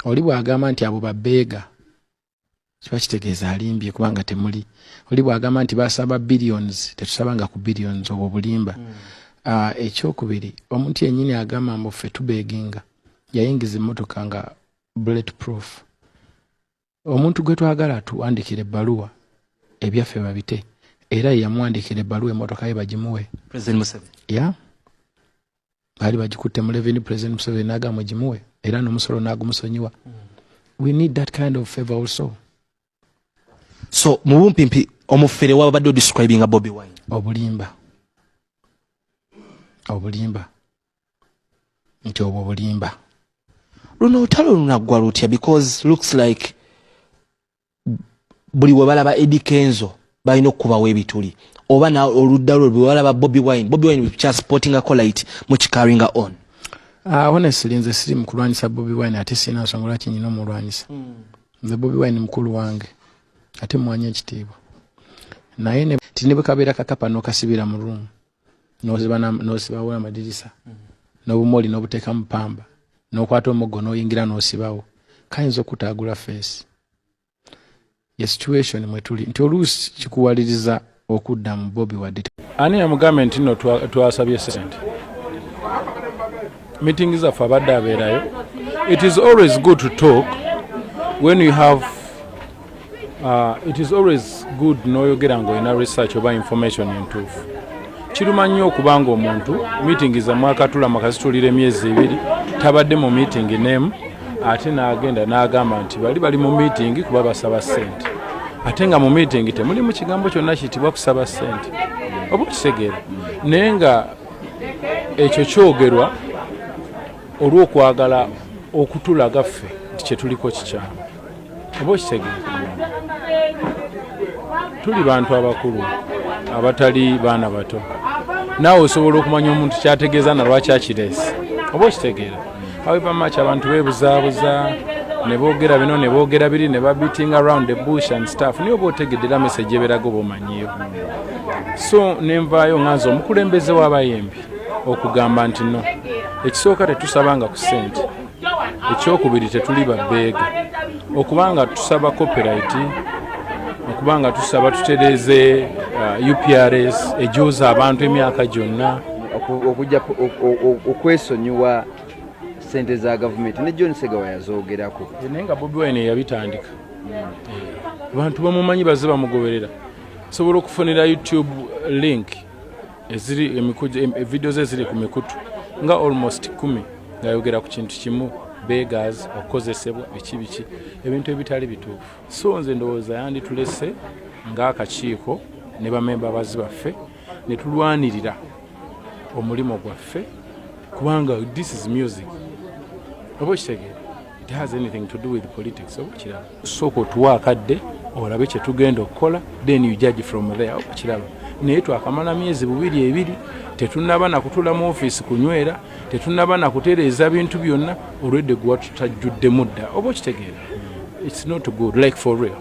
oli bw'agamba nti abo babbeega kiba kitegeeza alimbye kubanga temuli oli bw'agamba nti basaba billions tetusabanga ku billions obwo bulimba ekyokubiri omuntu yennyini agamba mbu ffe tubeeginga yayingiza emmotoka nga bulletproof omuntu gwe twagala tuwandikire ebbaluwa ebyaffe babite era yamwandikira ebbaluwa emmotoka ye bagimuwe President Museveni baali bagikutte mu Revenue President Museveni n'agamba gimuwe era n'omusolo n'agumusonyiwa. We need that kind of favor also. So mubumpimpi omufere wabadde describing Bobi Wine obulimba nti obwo bulimba luno otalo lunagwa lutya because looks like buli webalaba Eddy Kenzo balina okubawo ebituli oba na oluddalo lwebalaba Bobi Wine just sporting a colite muchikaringa on. Honestly nze siri mukulwanyisa Bobi Wine ate sina nsonga lwaki nyina omulwanyisa. Nze Bobi Wine mukulu wange ate mwanya ekitiibwa naye ne tinebe kabeera kakapa n'okasibira mu room n'osibawo amadirisa n'obumoli n'obuteeka mu pamba n'okwata omuggo n'oyingira n'osibawo kayinza okutaagula face ye situation mwe tuli nti oluusi kikuwaliriza okudda mu Bobi wadde ani yamugambe nti nno twasabye sente meeting zaffe abadde abeerayo. It is always good to talk when you have it is always good n'oyogera ng'olina research oba information entuufu. Kiruma nnyo okubanga omuntu meeting za mwakatula makasitulira emyezi 2 tabadde mu meeting n'emu ate n'agenda n'agamba nti bali mu meeting kuba basaba sente ate nga mu meeting temuli mu kigambo kyonna kiyitibwa kusaba sente oba kisegeera naye nga ekyo kyogerwa olw'okwagala okutulaga ffe nti kye tuliko kikyamu oba kitegeera tuli bantu abakulu abatali baana bato naawe osobola okumanya omuntu kyategeeza na lwaki akireese oba kitegeera however much abantu beebuzaabuza ne boogera bino ne boogera biri ne babeating around the bush and stuff niyo oba otegeddera message eberaga oba omanyiyo so nenvaayo nganza omukulembeze w'abayembi okugamba nti no ekisooka tetusabanga ku ssente ekyokubiri tetuli babbeega okubanga tusaba copyright okubanga tusaba tutereeze UPRS ejuza abantu emyaka gyonna okujja okwesonyiwa sente za government ne John Segawa yazoogerako naye nga Bobi Wine yabitandika abantu bamumanyi baze bamugoberera sobola okufunira YouTube link eziri videos eziri ku mikutu nga almost 10 ngayogera ku kintu kimu beggars okozesebwa biki ebintu ebitali bituufu so nze ndowooza yandi tulese ng'akakiiko ne bamemba bazi baffe ne tulwanirira omulimo gwaffe kubanga this is music oba kitegeera it has anything to do with politics oba kiraba sooka otuwa akadde olabe kye tugenda okukola then you judge from there oba kiraba naye twakamala myezi 2 tetunaba na kutula mu office kunywera tetunaba na kutereeza bintu byonna olwedde gwa tutajjudde mudda oba kitegeera it's not good like for real.